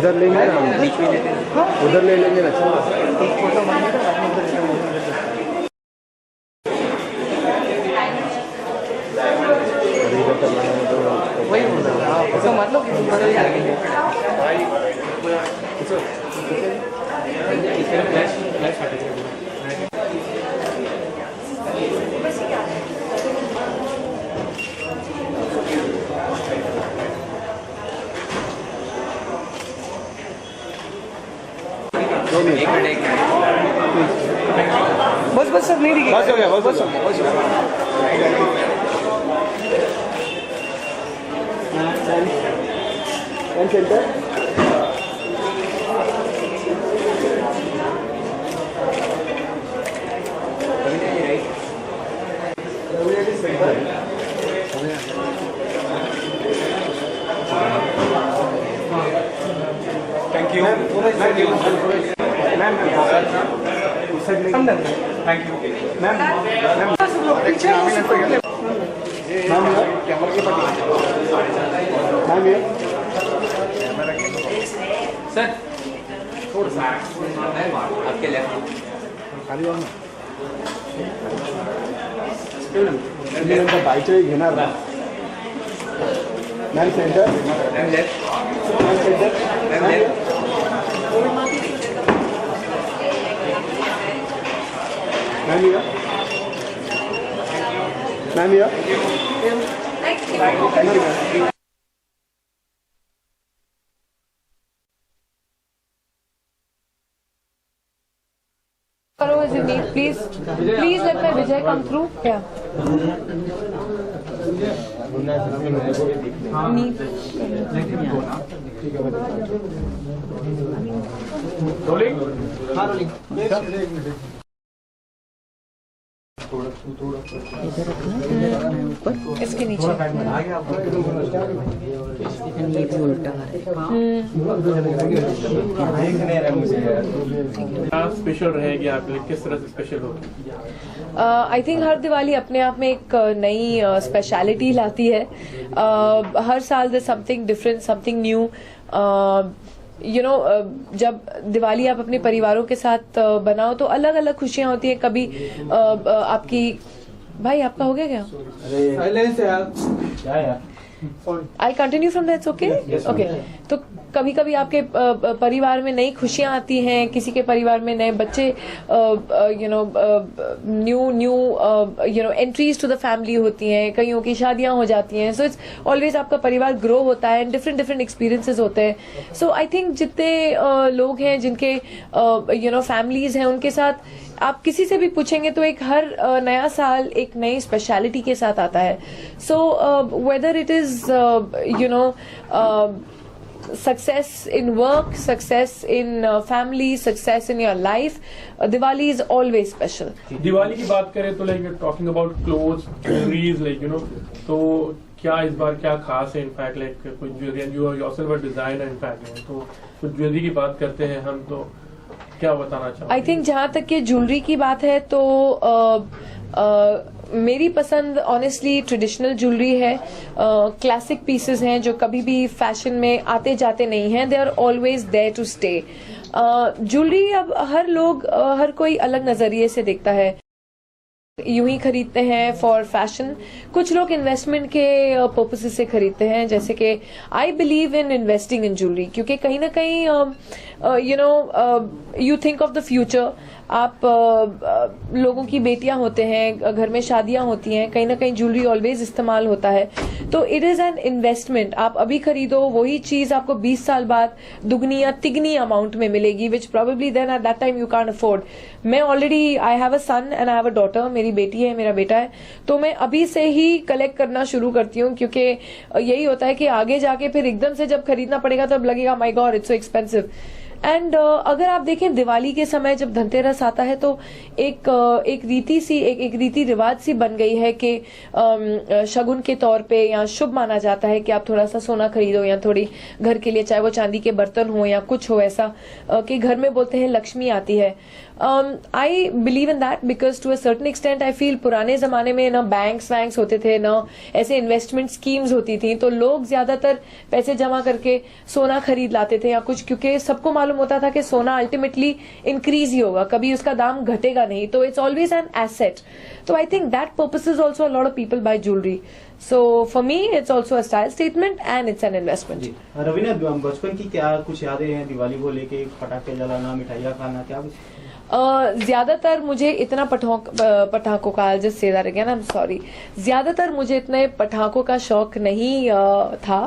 उधर लेंगे ना, उधर ले लेंगे ना। वही बोल रहा हूँ, ऐसा मान लो कि बदल जाएंगे। बस बस सब नहीं दिखे। बस हो गया, बस हो गया, बस हो गया। Centre Thank you. Thank you. Ma'am, thank you. Ma'am, sir थोड़ा सा आपके लेफ्ट बाईच्या घेणार ना ma'am centre ma'am left ma'am centre ma'am left ma'am या मॅम या As you need, please let my Vijay come through. Yeah. इसके नीचे ये भी उल्टा क्या स्पेशल रहेगी आपके लिए, किस तरह से स्पेशल होगी? आई थिंक हर दिवाली अपने आप में एक नई स्पेशलिटी लाती है। हर साल they something different, something new. जब दिवाली आप अपने परिवारों के साथ बनाओ तो अलग अलग खुशियां होती हैं। कभी आपकी भाई आपका हो गया क्या? I continue from that's okay okay. तो कभी कभी आपके परिवार में नई खुशियां आती हैं, किसी के परिवार में नए बच्चे new entries to the family होती हैं, कईयों की शादियां हो जाती हैं। सो इट्स ऑलवेज आपका परिवार ग्रो होता है, डिफरेंट डिफरेंट एक्सपीरियंसेस होते हैं। सो आई थिंक जितने लोग हैं जिनके फैमिलीज हैं, उनके साथ आप किसी से भी पूछेंगे तो एक हर नया साल एक नई स्पेशलिटी के साथ आता है। So whether it is success in work, success in family, success in your life, Diwali is always special. Diwali की बात करें तो like talking about clothes, jewelleries, like तो क्या इस बार क्या खास है? इनफैक्ट लाइक कुछ jewellery, you yourself are designer in fact, तो कुछ ज्वेलरी की बात करते हैं हम, तो क्या बताना चाहोगे? आई थिंक जहां तक ये ज्वेलरी की बात है तो मेरी पसंद ऑनेस्टली ट्रेडिशनल ज्वेलरी है। क्लासिक पीसेस हैं जो कभी भी फैशन में आते जाते नहीं हैं, they are always there to stay. Jewellery अब हर कोई अलग नजरिए से देखता है। यूं ही खरीदते हैं फॉर फैशन, कुछ लोग इन्वेस्टमेंट के पर्पस से खरीदते हैं, जैसे कि आई believe in investing in jewellery, क्योंकि कहीं ना कहीं you think of the future. आप लोगों की बेटियां होते हैं, घर में शादियां होती हैं, कहीं ना कहीं ज्वेलरी ऑलवेज इस्तेमाल होता है। तो इट इज एन इन्वेस्टमेंट। आप अभी खरीदो, वही चीज आपको 20 साल बाद दुगनी या तिगनी अमाउंट में मिलेगी, which probably then at that time you can't afford. मैं already I have a son and I have a daughter, मेरी बेटी है, मेरा बेटा है, तो मैं अभी से ही कलेक्ट करना शुरू करती हूँ, क्योंकि यही होता है कि आगे जाके फिर एकदम से जब खरीदना पड़ेगा तब लगेगा my God it's so expensive. And अगर आप देखें दिवाली के समय जब धनतेरस आता है तो एक रीति रिवाज सी बन गई है कि शगुन के तौर पे या शुभ माना जाता है कि आप थोड़ा सा सोना खरीदो या थोड़ी घर के लिए, चाहे वो चांदी के बर्तन हो या कुछ हो ऐसा, कि घर में बोलते हैं लक्ष्मी आती है. I believe in that because to a certain extent I feel पुराने जमाने में ना बैंक्स होते थे, ना ऐसे इन्वेस्टमेंट स्कीम्स होती थी, तो लोग ज्यादातर पैसे जमा करके सोना खरीद लाते थे या कुछ, क्योंकि सबको मालूम होता था कि सोना अल्टीमेटली इंक्रीज ही होगा, कभी उसका दाम घटेगा नहीं, तो इट्स ऑलवेज एन एसेट. तो I think that purposes also a lot of people buy jewellery. So for me, it's also a style statement and it's an investment. Raveena, बचपन की क्या कुछ यादें हैं दिवाली को लेके? पटाखे जलाना, मिठाइयाँ खाना, क्या कुछ? ज्यादातर मुझे इतना पटाखों का just say that again, I am sorry, ज्यादातर मुझे इतने पटाखों का शौक नहीं था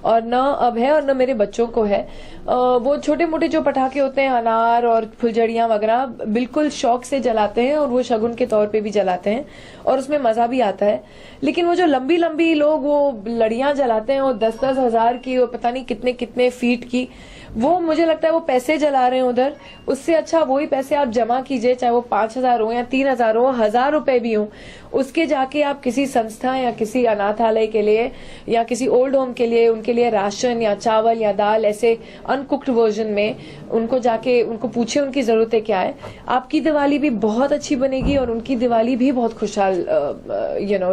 और न अब है और न मेरे बच्चों को है. वो छोटे मोटे जो पटाखे होते हैं, अनार और फुलझड़ियां वगैरह, बिल्कुल शौक से जलाते हैं और वो शगुन के तौर पे भी जलाते हैं और उसमें मजा भी आता है. लेकिन वो जो लंबी लंबी लोग वो लड़ियां जलाते हैं, वो 10-10 हजार की, वो पता नहीं कितने कितने फीट की, वो मुझे लगता है वो पैसे जला रहे हैं उधर. उससे अच्छा वही पैसे आप जमा कीजिए, चाहे वो 5,000 हो या 3,000 हो, 1,000 रुपए भी हो, उसके जाके आप किसी संस्था या किसी अनाथालय के लिए या किसी ओल्ड होम के लिए, उनके लिए राशन या चावल या दाल ऐसे अनकुक्ड वर्जन में उनको जाके उनको पूछे उनकी जरूरतें क्या है. आपकी दिवाली भी बहुत अच्छी बनेगी और उनकी दिवाली भी बहुत खुशहाल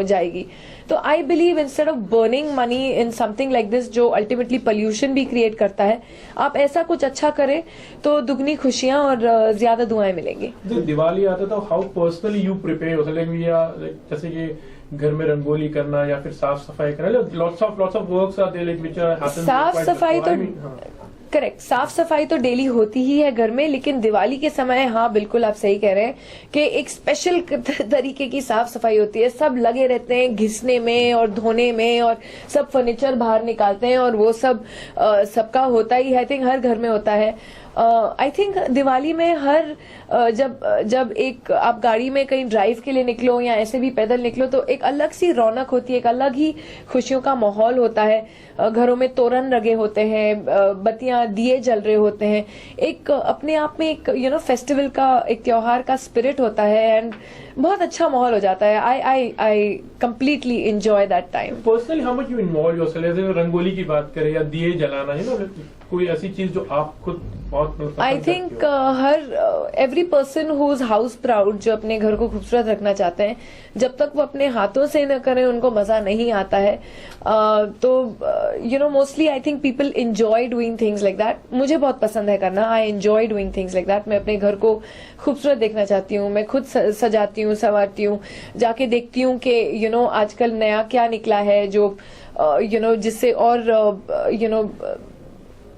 जाएगी. तो I believe instead of burning money in something like this जो अल्टीमेटली पोल्यूशन भी क्रिएट करता है, आप ऐसा कुछ अच्छा करें तो दुगनी खुशियां और ज्यादा दुआएं मिलेंगी. जब दिवाली आता है तो हाउ पर्सनली यू प्रिपेयर, जैसे कि घर में रंगोली करना या फिर साफ सफाई करना, lots of works are there like which happen. साफ सफाई तो करेक्ट, साफ सफाई तो डेली होती ही है घर में, लेकिन दिवाली के समय हाँ बिल्कुल आप सही कह रहे हैं कि एक स्पेशल तरीके की साफ सफाई होती है. सब लगे रहते हैं घिसने में और धोने में और सब फर्नीचर बाहर निकालते हैं और वो सब सबका होता ही, आई थिंक हर घर में होता है. आई थिंक दिवाली में हर जब एक आप गाड़ी में कहीं ड्राइव के लिए निकलो या ऐसे भी पैदल निकलो तो एक अलग सी रौनक होती है, एक अलग ही खुशियों का माहौल होता है. घरों में तोरण लगे होते हैं, बत्तियां दिए जल रहे होते हैं, एक अपने आप में एक फेस्टिवल का, एक त्योहार का स्पिरिट होता है एंड बहुत अच्छा माहौल हो जाता है. I completely enjoy that time. Personally how much you involve yourself, जैसे रंगोली की बात करें या दिए जलाना, कोई ऐसी चीज जो आप खुद बहुत I think her every person who is house proud, जो अपने घर को खूबसूरत रखना चाहते हैं, जब तक वो अपने हाथों से न करें उनको मजा नहीं आता है. तो mostly I think people enjoy doing things like that. मुझे बहुत पसंद है करना. I enjoy doing things like that. मैं अपने घर को खूबसूरत देखना चाहती हूँ, मैं खुद सजाती हूँ, संवारती हूँ, जाके देखती हूँ कि आजकल नया क्या निकला है जो जिससे और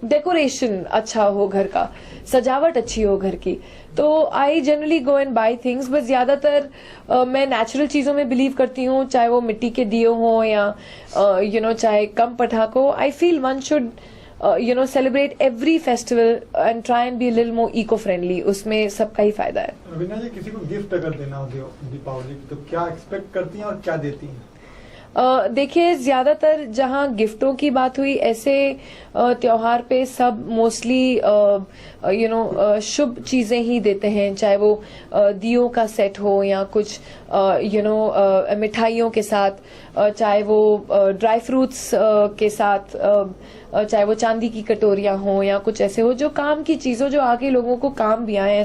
डेकोरेशन अच्छा हो घर का, सजावट अच्छी हो घर की. तो I generally go and buy things, बस ज्यादातर मैं नेचुरल चीजों में बिलीव करती हूँ, चाहे वो मिट्टी के दिए हों या चाहे कम पटाखों. I feel one should celebrate every festival and try and be a little more eco-friendly. उसमें सबका ही फायदा है. रवीना जी, किसी को गिफ्ट अगर देना हो दीपावली तो क्या एक्सपेक्ट करती हैं और क्या देती हैं? देखिए, ज्यादातर जहाँ गिफ्टों की बात हुई, ऐसे त्योहार पे सब मोस्टली शुभ चीजें ही देते हैं, चाहे वो दियों का सेट हो या कुछ मिठाइयों के साथ, चाहे वो ड्राई फ्रूट्स के साथ, चाहे वो चांदी की कटोरियां हो या कुछ ऐसे हो जो काम की चीज हो, जो आगे लोगों को काम भी आए.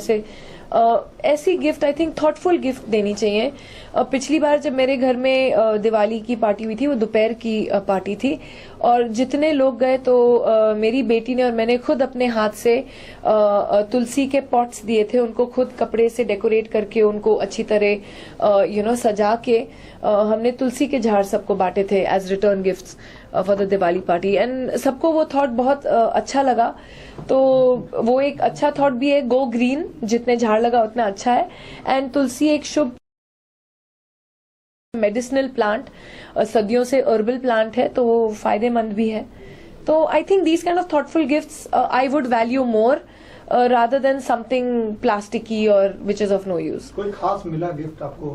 ऐसी gift I think thoughtful gift देनी चाहिए. पिछली बार जब मेरे घर में दिवाली की पार्टी हुई थी, वो दोपहर की पार्टी थी और जितने लोग गए तो मेरी बेटी ने और मैंने खुद अपने हाथ से तुलसी के पॉट्स दिए थे. उनको खुद कपड़े से डेकोरेट करके उनको अच्छी तरह सजा के हमने तुलसी के झाड़ सबको बांटे थे as return gifts for the Diwali party. And सबको वो थॉट बहुत अच्छा लगा. तो वो एक अच्छा थॉट भी है. गो ग्रीन, जितने झाड़ लगा उतना अच्छा है. एंड तुलसी एक शुभ मेडिसिनल प्लांट, सदियों से हर्बल प्लांट है, तो वो फायदेमंद भी है. तो I think these kind of thoughtful gifts I would value more rather than something plasticky or which is of no use. कोई खास मिला गिफ्ट आपको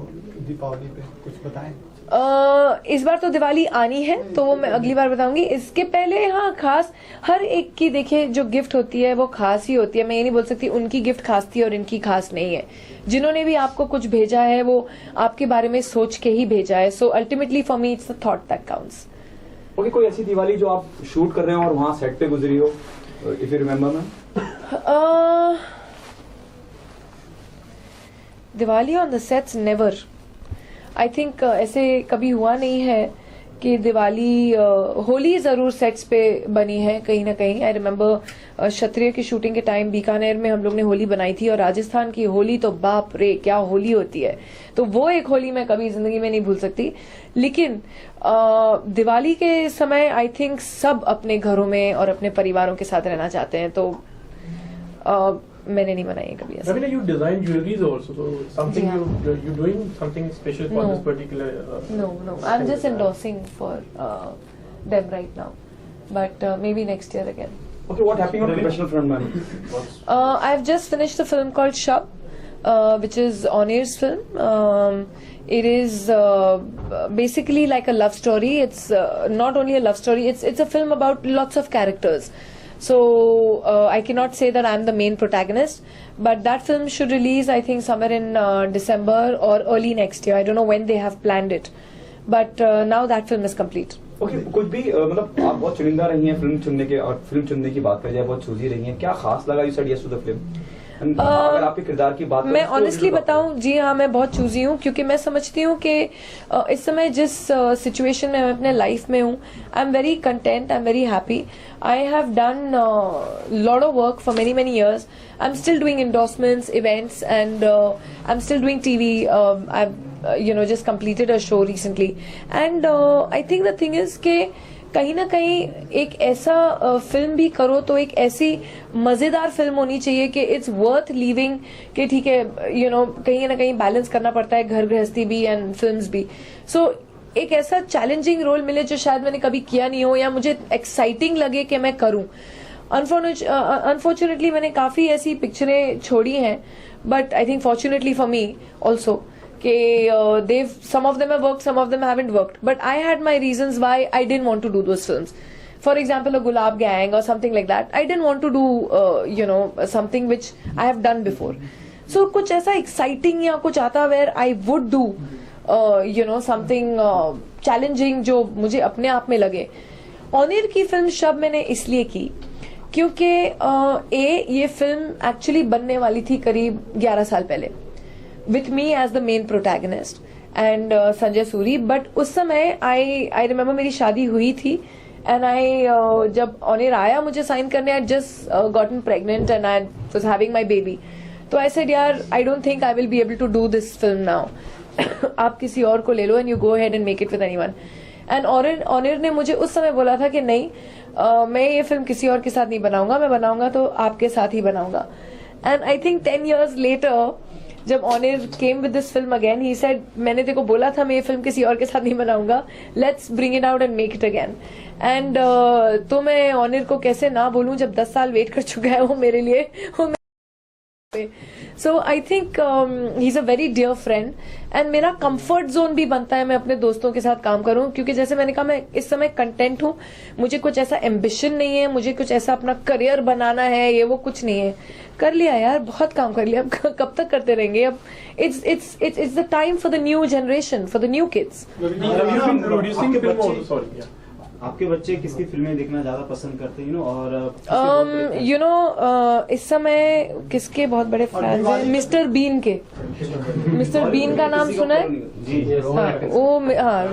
दीपावली पे, कुछ बताएं? इस बार तो दिवाली आनी है तो वो मैं अगली बार बताऊंगी। इसके पहले हाँ खास हर एक की देखिए जो गिफ्ट होती है वो खास ही होती है। मैं ये नहीं बोल सकती उनकी गिफ्ट खास थी और इनकी खास नहीं है। जिन्होंने भी आपको कुछ भेजा है वो आपके बारे में सोच के ही भेजा है। So ultimately for me it's the thought that counts. Okay, कोई ऐसी दिवाली जो आप शूट कर रहे हो और वहां सेट पे गुजरी हो, if you remember ma'am? Diwali on the sets never. I think ऐसे कभी हुआ नहीं है कि दिवाली होली जरूर सेट्स पे बनी है कहीं ना कहीं। आई रिमेम्बर क्षत्रिय की शूटिंग के टाइम बीकानेर में हम लोग ने होली बनाई थी और राजस्थान की होली तो बाप रे क्या होली होती है। तो वो एक होली मैं कभी जिंदगी में नहीं भूल सकती। लेकिन दिवाली के समय आई थिंक सब अपने घरों में और अपने परिवारों के साथ रहना चाहते हैं। तो मैंने नहीं बनाई है कभी ऐसा। Ravina, you design jewelries also, so something you doing something special for No. this particular. No, I'm just endorsing for them right now, but maybe next year again. Okay, what happening on professional front, ma'am? I've just finished a film called Shab, which is On-Air's film. It is basically like a love story. It's not only a love story. It's a film about lots of characters. So I cannot say that I'm the main protagonist, but that film should release I think somewhere in December or early next year. I don't know when they have planned it, but now that film is complete. Okay, कुछ भी मतलब आप बहुत चुनिंदा रही हैं film चुनने के, और फिल्म चुनने की बात करें जाए बहुत चूजी रही हैं, क्या खास लगा you said yes to the film? अगर आपके किरदार की बात मैं ऑनेस्टली बताऊं, जी हाँ मैं बहुत चूजी हूँ क्योंकि मैं समझती हूँ कि इस समय जिस सिचुएशन में मैं अपने लाइफ में हूँ, I am very content, I am very happy. I have done lot of work for many many years. I am still doing endorsements, events and I am still doing TV. I just completed a show recently and I think the thing is कि कहीं ना कहीं एक ऐसा film भी करो तो एक ऐसी मजेदार फिल्म होनी चाहिए कि इट्स वर्थ लिविंग. कि ठीक है कहीं ना कहीं बैलेंस करना पड़ता है, घर गृहस्थी भी एंड फिल्म्स भी. सो एक ऐसा चैलेंजिंग रोल मिले जो शायद मैंने कभी किया नहीं हो या मुझे एक्साइटिंग लगे कि मैं करूं. अनफॉर्चुनेटली मैंने काफी ऐसी पिक्चरें छोड़ी हैं, but I think fortunately for me also some of them have worked, some of them haven't worked, but I had my reasons why I didn't want to do those films. For example, a Gulab Gang or something like that. I didn't want to do something which I have done before. So कुछ ऐसा exciting या कुछ आता where I would do something challenging जो मुझे अपने आप में लगे. ऑनिर की फिल्म शब मैंने इसलिए की क्योंकि ये फिल्म एक्चुअली बनने वाली थी करीब 11 साल पहले, with me as the main protagonist and Sanjay Suri. But उस समय I remember मेरी शादी हुई थी and I जब ऑनिर आया मुझे साइन करने, I just gotten pregnant and I was having my baby. तो I said यार I don't think I will be able to do this film now. आप किसी और को ले लो and you go ahead and make it with anyone. And Onir ने मुझे उस समय बोला था कि नहीं मैं ये फिल्म किसी और के साथ नहीं बनाऊंगा, मैं बनाऊंगा तो आपके साथ ही बनाऊंगा. And I think 10 years later जब Onir came with this film again, he said मैंने तेको बोला था मैं ये फिल्म किसी और के साथ नहीं बनाऊंगा, let's bring it out and make it again. And तो मैं ऑनिर को कैसे ना बोलूं जब 10 साल वेट कर चुका है वो मेरे लिए. So I think he is a very dear friend and मेरा कंफर्ट जोन भी बनता है मैं अपने दोस्तों के साथ काम करूं, क्योंकि जैसे मैंने कहा मैं इस समय कंटेंट हूं, मुझे कुछ ऐसा एम्बिशन नहीं है, मुझे कुछ ऐसा अपना करियर बनाना है, ये वो कुछ नहीं है. कर लिया यार, बहुत काम कर लिया, अब कब तक करते रहेंगे. अब it's the time for the new generation, for the new kids. आपके बच्चे किसकी फिल्में देखना ज्यादा पसंद करते हैं और इस समय किसके बहुत बड़े फैंस हैं? मिस्टर बीन के. मिस्टर बीन का नाम सुना है?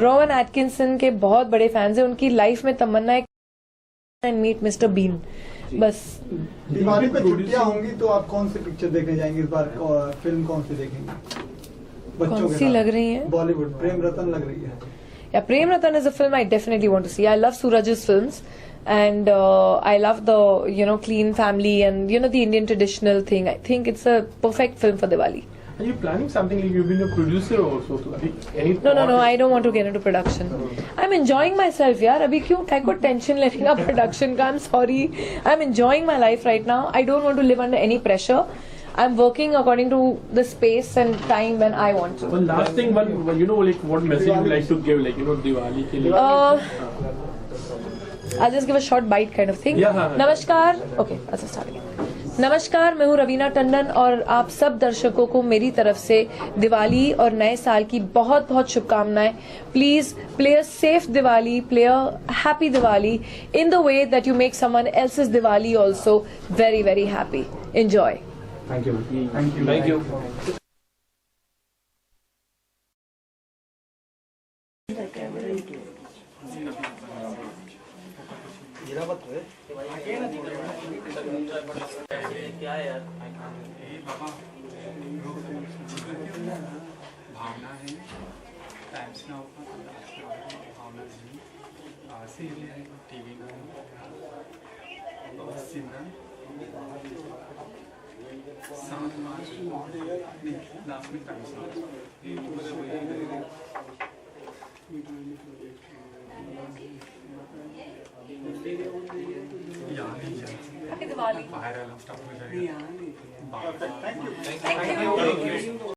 रोवन एटकिंसन के बहुत बड़े फैंस हैं. उनकी लाइफ में तमन्ना है एंड मीट मिस्टर बीन. बस दिवाली पे छुट्टियां होंगी तो आप कौन सी पिक्चर देखने जाएंगे इस बार? फिल्म कौन सी देखेंगे? बच्चों कौन सी लग रही है? बॉलीवुड प्रेम रतन लग रही है. Yeah, Prem Ratan is a film I definitely want to see. I love Suraj's films and I love the clean family and the Indian traditional thing. I think it's a perfect film for Diwali. Are you planning something like you've been a producer also? No, I don't want to get into production. I'm enjoying myself यार. अभी क्यों काय को tension लेने का production का? I'm sorry. I'm enjoying my life right now. I don't want to live under any pressure. I'm working according to the space and time when I want to. One last thing, like what message you would like to give, Diwali के लिए? I'll just give a short bite kind of thing. Yeah, हाँ. नमस्कार. Okay, let's start again. नमस्कार, मैं हूँ रवीना टंडन और आप सब दर्शकों को मेरी तरफ से दिवाली और नए साल की बहुत बहुत शुभकामनाएं. Please play a safe Diwali, play a happy Diwali in the way that you make someone else's Diwali also very very happy. Enjoy. Thank you. Thank you. भावना है टाइम्स नाउ का भावना है सीरियल है टीवी का सिमरन 7 मार्च लास्ट में टाइम्स नाउ ये मतलब viral stuff हो जाएगा. Thank you.